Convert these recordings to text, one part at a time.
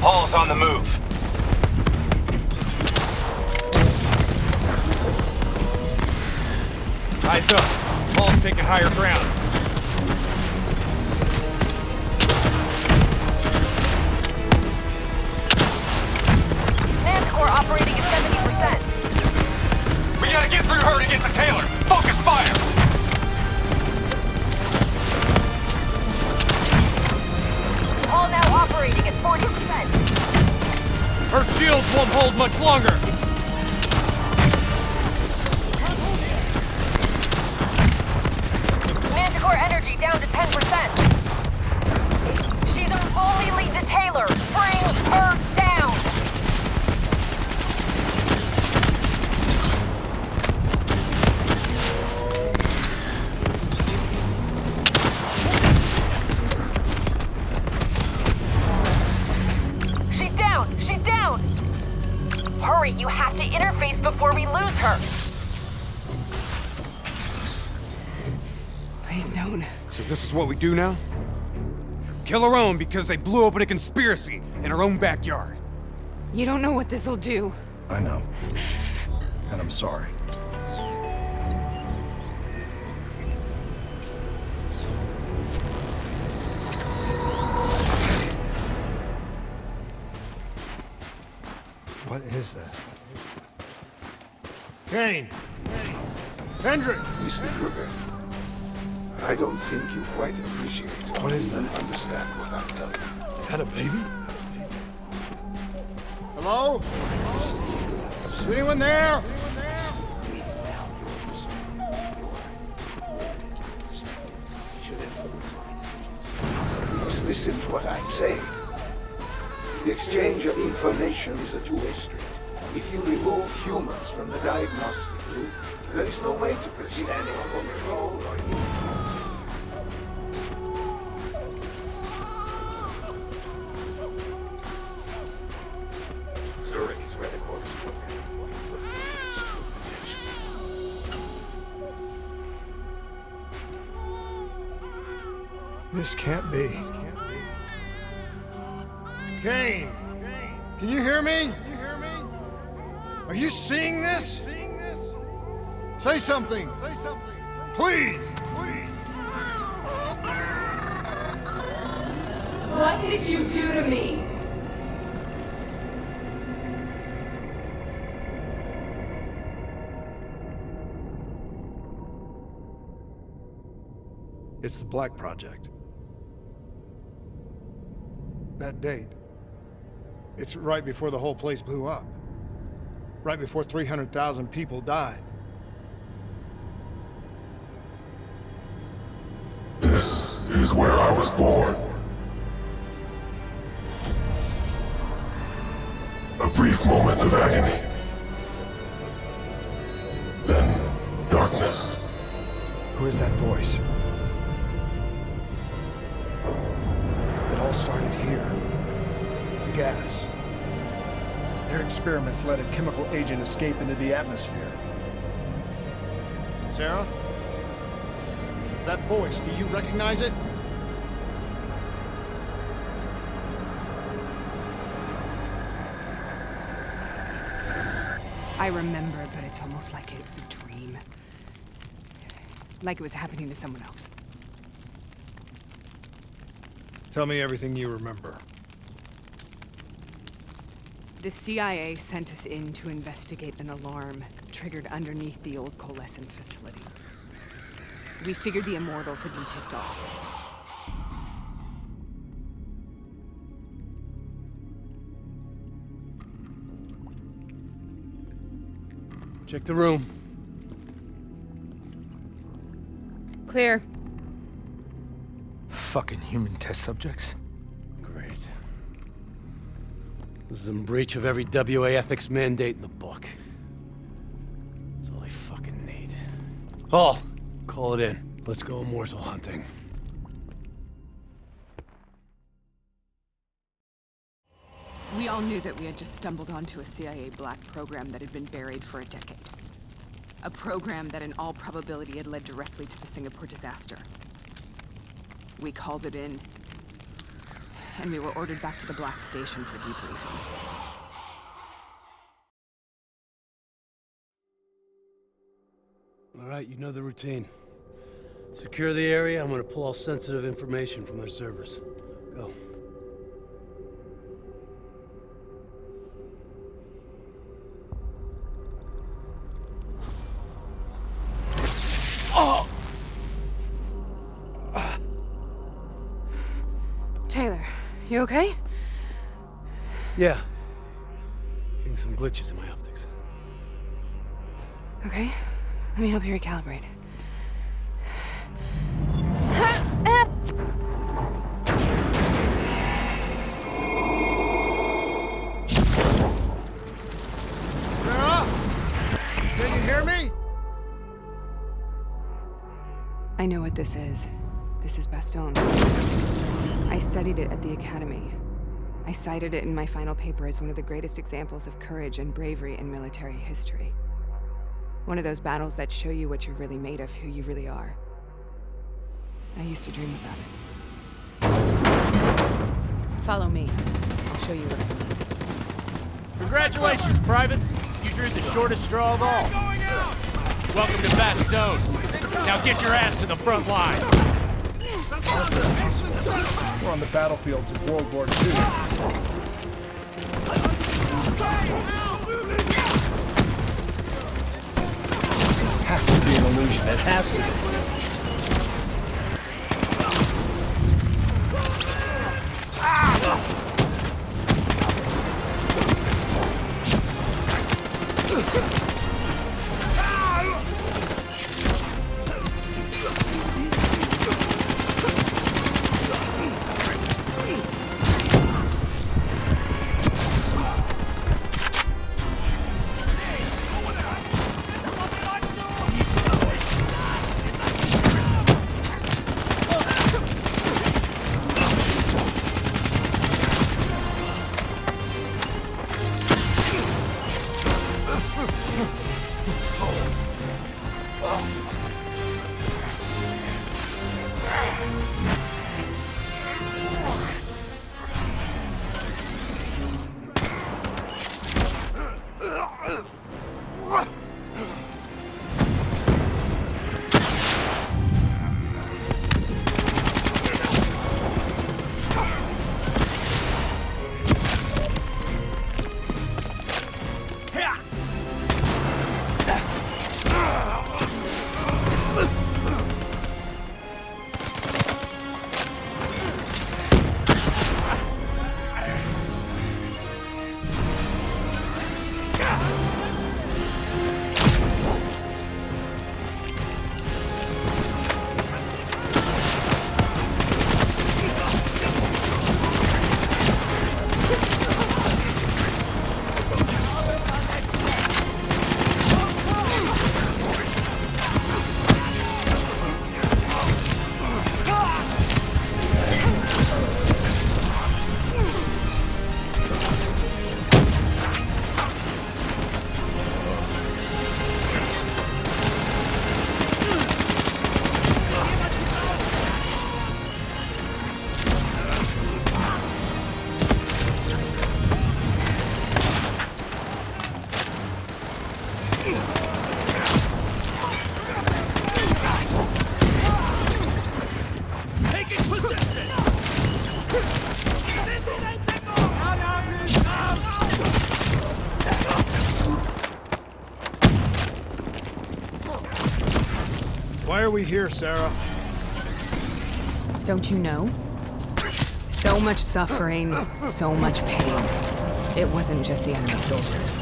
Hall's on the move. Eyes up. Hall's taking higher ground. Manticore operating at 70%. We gotta get through her to get to Taylor. Focus fire! Hall now operating at 40%. Her shields won't hold much longer. Manticore energy down to 10%. She's our only lead to Taylor. Bring her down. She's down. She's down. Hurry, you have to interface before we lose her. Please don't. So this is what we do now? Kill our own because they blew open a conspiracy in our own backyard. You don't know what this'll do. I know. And I'm sorry. What is this? Kane! Hendrik! Mr. Kruger, I don't think you quite appreciate What is that? understand what I'm telling you. Is that a baby? Hello? Is anyone there? Please listen to what I'm saying. The exchange of information is a two-way street. If you remove humans from the diagnostic loop, there is no way to pretend or control or Zurich is where the corpse is located. Its true potential. This can't be. Kane! Can you hear me? Are you seeing this? Say something! Please! What did you do to me? It's the Black Project. That date. It's right before the whole place blew up. Right before 300,000 people died. This is where I was born. A brief moment of agony. Then darkness. Who is that voice? It all started here. The gas. Their experiments let a chemical agent escape into the atmosphere. Sarah? That voice, do you recognize it? I remember, but it's almost like it was a dream. Like it was happening to someone else. Tell me everything you remember. The CIA sent us in to investigate an alarm triggered underneath the old coalescence facility. We figured the Immortals had been tipped off. Check the room. Clear. Fucking human test subjects. Great. This is in breach of every WA ethics mandate in the book. That's all I fucking need. Hall, call it in. Let's go immortal hunting. We all knew that we had just stumbled onto a CIA black program that had been buried for a decade. A program that in all probability had led directly to the Singapore disaster. We called it in, and we were ordered back to the Black Station for debriefing. All right, you know the routine. Secure the area. I'm gonna pull all sensitive information from their servers. Go. Oh! Taylor, you okay? Yeah. Getting some glitches in my optics. Okay, let me help you recalibrate. Sarah? Can you hear me? I know what this is. This is Bastogne. I studied it at the Academy. I cited it in my final paper as one of the greatest examples of courage and bravery in military history. One of those battles that show you what you're really made of, who you really are. I used to dream about it. Follow me. I'll show you what I mean. Congratulations, Private. You drew the shortest straw of all. Welcome to Bastogne. Now get your ass to the front line. How's this possible? We're on the battlefields of World War II. This has to be an illusion. It has to be. Why are we here, Sarah? Don't you know? So much suffering, so much pain. It wasn't just the enemy soldiers.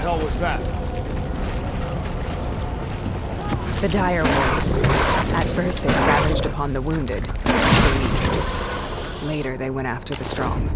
hell was that? The dire wolves. At first, they scavenged upon the wounded. Later, they went after the strong.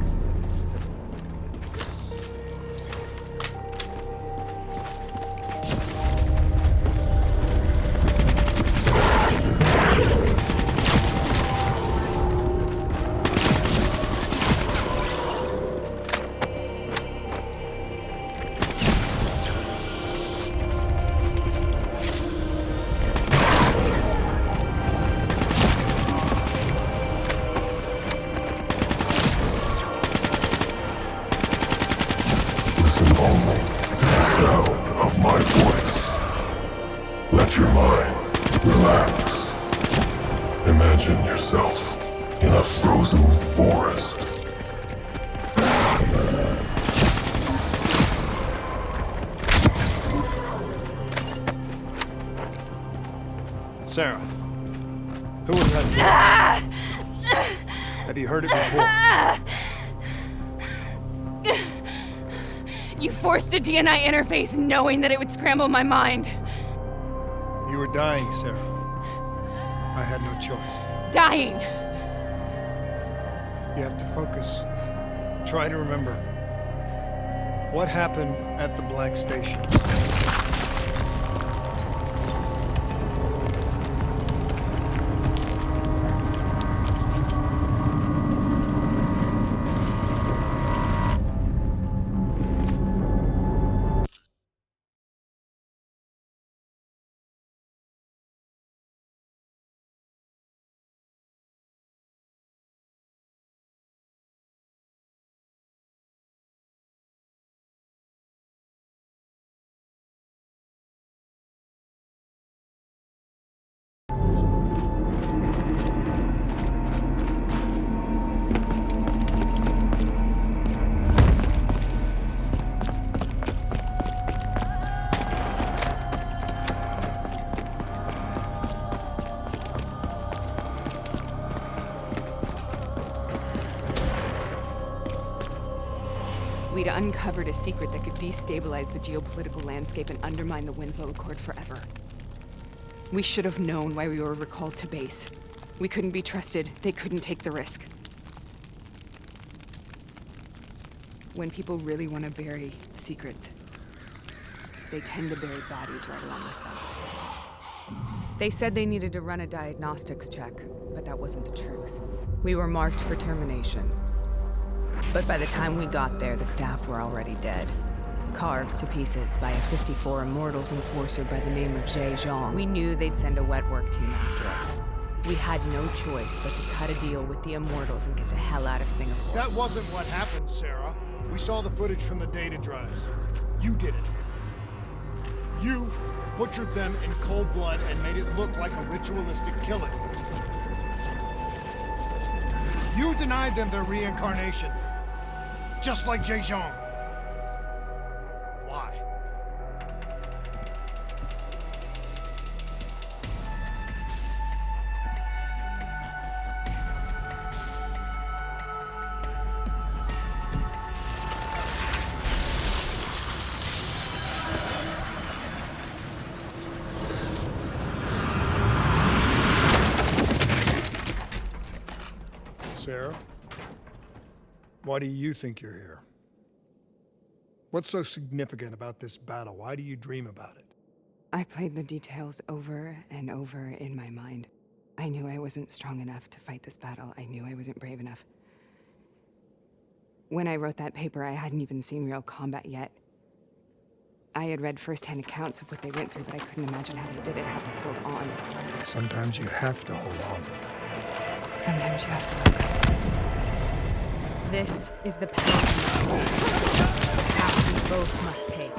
Imagine yourself in a frozen forest. Sarah, who was that voice? Have you heard it before? You forced a DNI interface knowing that it would scramble my mind. You were dying, Sarah. I had no choice. Dying! You have to focus. Try to remember. What happened at the Black Station? We'd uncovered a secret that could destabilize the geopolitical landscape and undermine the Winslow Accord forever. We should have known why we were recalled to base. We couldn't be trusted. They couldn't take the risk. When people really want to bury secrets, they tend to bury bodies right along with them. They said they needed to run a diagnostics check, but that wasn't the truth. We were marked for termination. But by the time we got there, the staff were already dead. Carved to pieces by a 54 Immortals enforcer by the name of Jay Zhang. We knew they'd send a wet work team after us. We had no choice but to cut a deal with the Immortals and get the hell out of Singapore. That wasn't what happened, Sarah. We saw the footage from the data drives. You did it. You butchered them in cold blood and made it look like a ritualistic killing. You denied them their reincarnation. Just like Jay Zhang. Why? Sarah? Why do you think you're here? What's so significant about this battle? Why do you dream about it? I played the details over and over in my mind. I knew I wasn't strong enough to fight this battle. I knew I wasn't brave enough. When I wrote that paper, I hadn't even seen real combat yet. I had read first-hand accounts of what they went through, but I couldn't imagine how they did it, how they held on. Sometimes you have to hold on. Sometimes you have to let go. This is the path we must take. The path we both must take.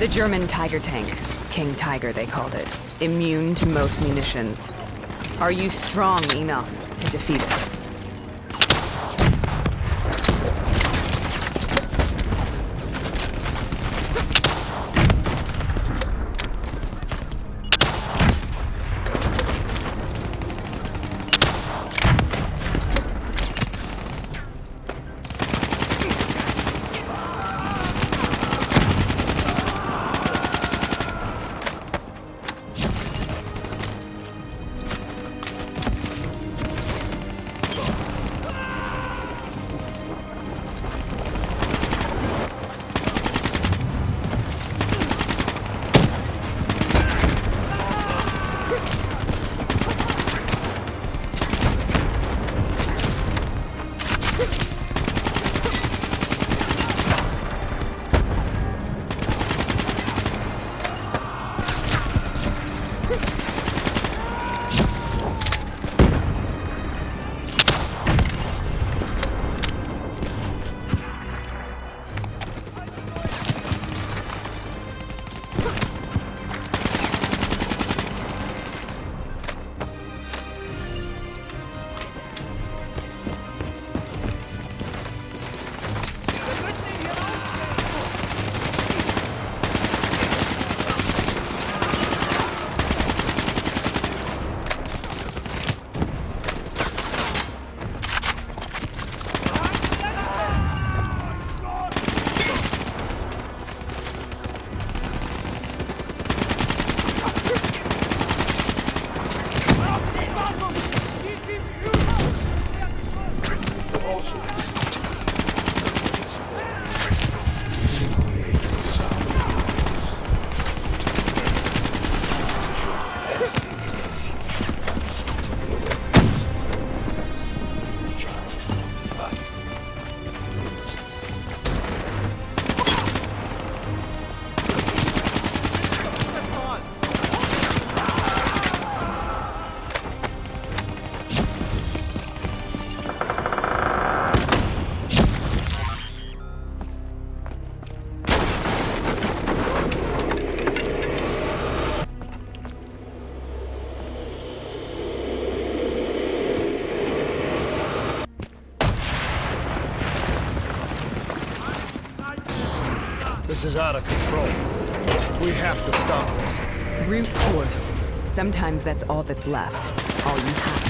The German Tiger tank. King Tiger, they called it. Immune to most munitions. Are you strong enough to defeat it? This is out of control. We have to stop this. Brute force. Sometimes that's all that's left. All you have.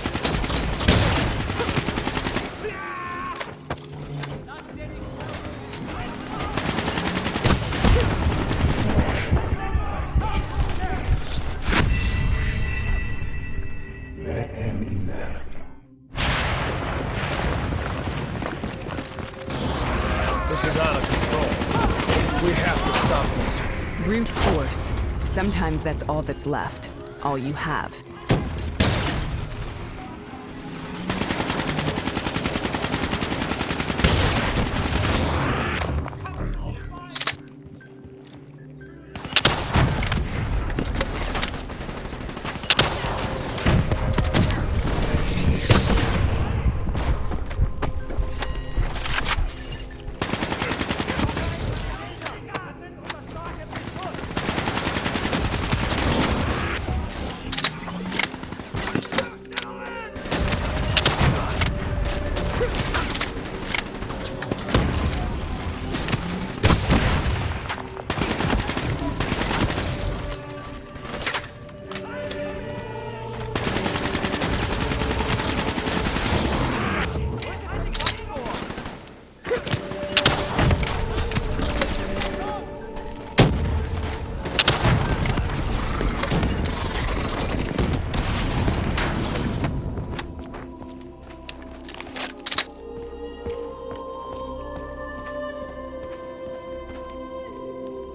This is out of control. We have to stop this. Brute force. Sometimes that's all that's left. All you have.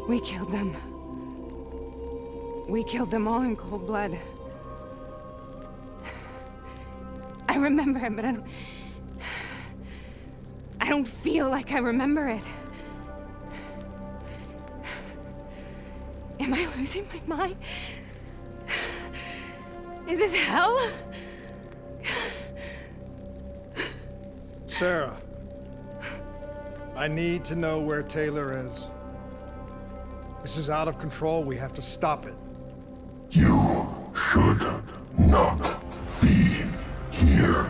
We killed them. We killed them all in cold blood. I remember it, but I don't feel like I remember it. Am I losing my mind? Is this hell? Sarah, I need to know where Taylor is. This is out of control. We have to stop it. You should not be here.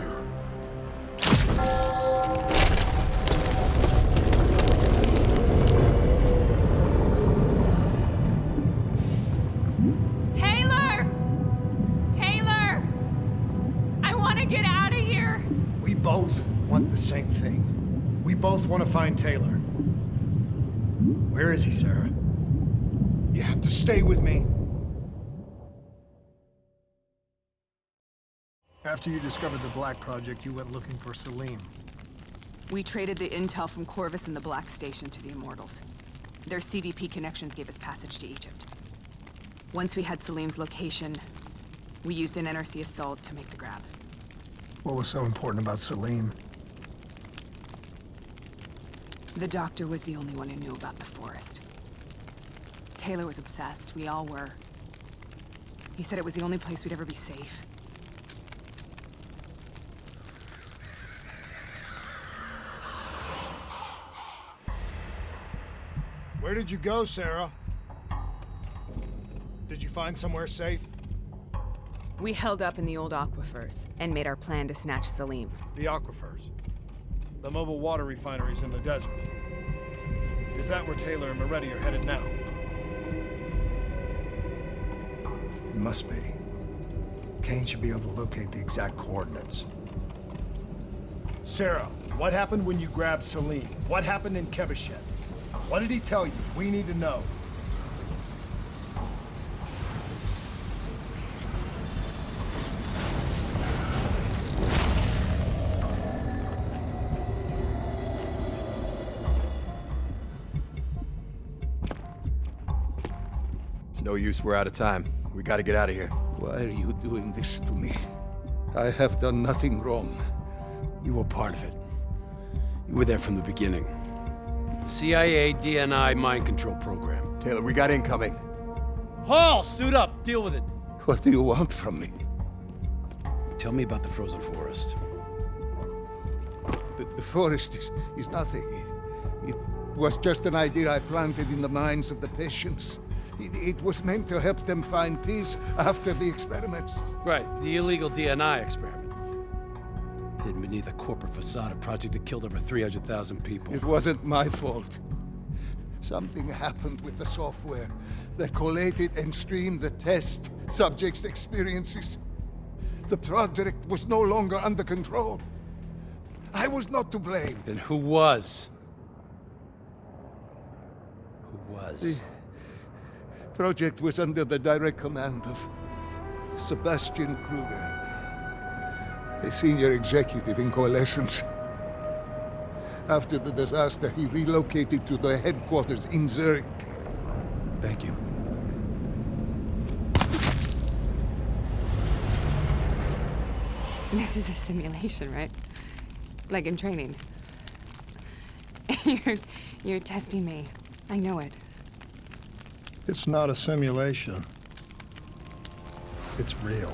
Taylor! Taylor! I want to get out of here! We both want the same thing. We both want to find Taylor. Where is he, Sarah? You have to stay with me. After you discovered the Black Project, you went looking for Salim. We traded the intel from Corvus and the Black Station to the Immortals. Their CDP connections gave us passage to Egypt. Once we had Salim's location, we used an NRC assault to make the grab. What was so important about Salim? The doctor was the only one who knew about the forest. Taylor was obsessed. We all were. He said it was the only place we'd ever be safe. Where did you go, Sarah? Did you find somewhere safe? We held up in the old aquifers and made our plan to snatch Salim. The aquifers. The mobile water refineries in the desert. Is that where Taylor and Moretti are headed now? It must be. Kane should be able to locate the exact coordinates. Sarah, what happened when you grabbed Salim? What happened in Kebashet? What did he tell you? We need to know. It's no use, we're out of time. We gotta get out of here. Why are you doing this to me? I have done nothing wrong. You were part of it. You were there from the beginning. The CIA DNI mind control program. Taylor, we got incoming. Hall, suit up. Deal with it. What do you want from me? Tell me about the frozen forest. The forest is nothing. It was just an idea I planted in the minds of the patients. It was meant to help them find peace after the experiments. Right, the illegal DNI experiment. Hidden beneath a corporate facade, a project that killed over 300,000 people. It wasn't my fault. Something happened with the software that collated and streamed the test subjects' experiences. The project was no longer under control. I was not to blame. Then who was? Who was? The project was under the direct command of Sebastian Kruger, a senior executive in Coalescence. After the disaster, he relocated to the headquarters in Zurich. Thank you. This is a simulation, right? Like in training. You're testing me. I know it. It's not a simulation. It's real.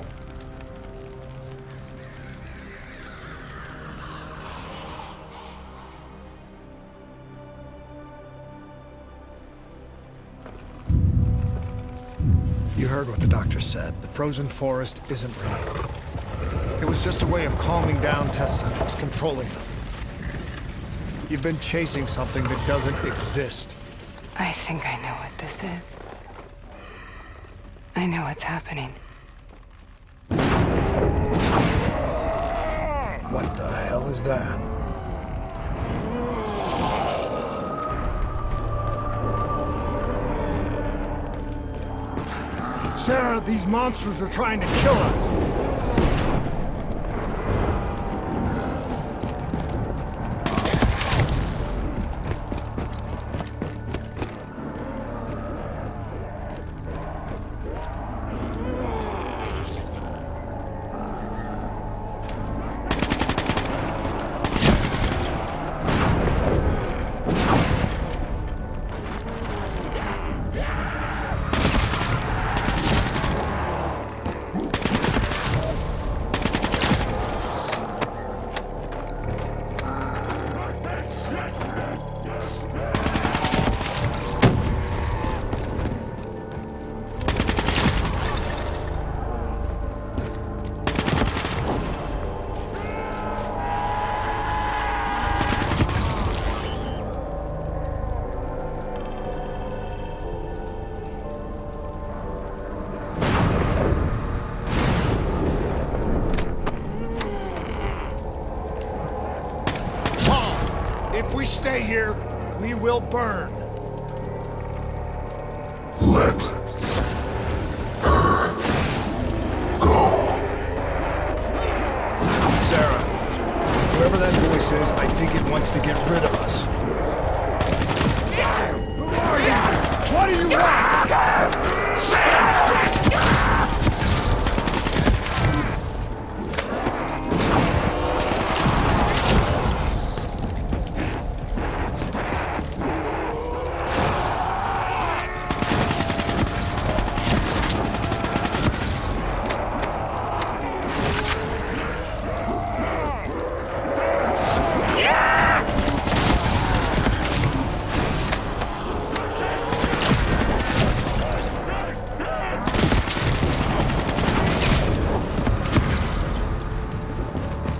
You heard what the doctor said. The frozen forest isn't real. It was just a way of calming down test subjects, controlling them. You've been chasing something that doesn't exist. I think I know what this is. I know what's happening. What the hell is that? Sarah, these monsters are trying to kill us! If we stay here, we will burn. Let her go. Sarah, whoever that voice is, I think it wants to get rid of us. Who are you? What do you want?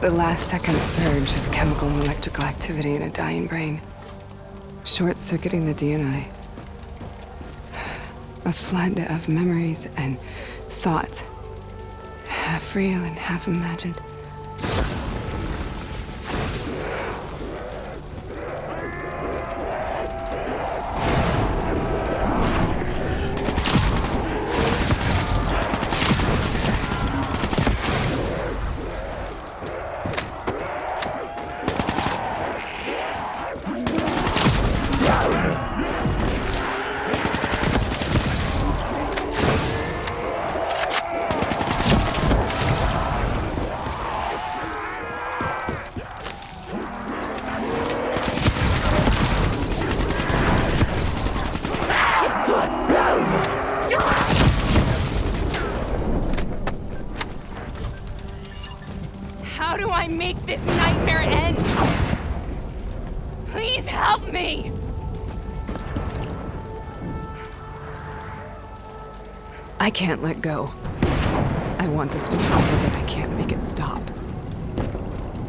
The last second surge of chemical and electrical activity in a dying brain. Short-circuiting the DNI. A flood of memories and thoughts. Half real and half imagined. How do I make this nightmare end? Please help me! I can't let go. I want this to be over, but I can't make it stop.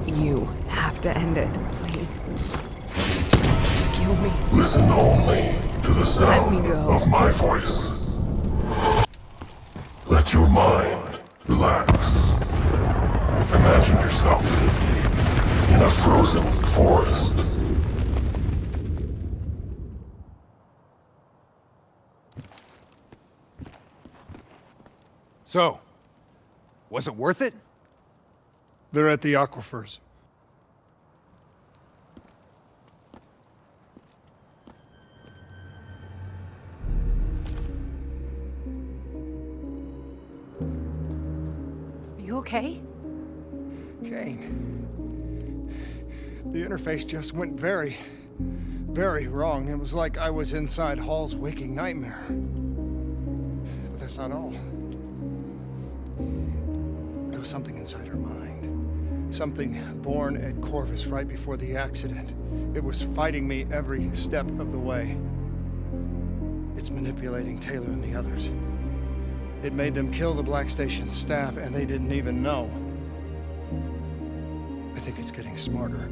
You have to end it, please. Kill me. Listen only to the Let me sound go. of my voice. Let your mind relax. Imagine yourself in a frozen forest. So, was it worth it? They're at the aquifers. Are you okay? Kane. The interface just went very, very wrong. It was like I was inside Hall's waking nightmare. But that's not all. There was something inside her mind. Something born at Corvus right before the accident. It was fighting me every step of the way. It's manipulating Taylor and the others. It made them kill the Black Station staff, and they didn't even know. I think it's getting smarter.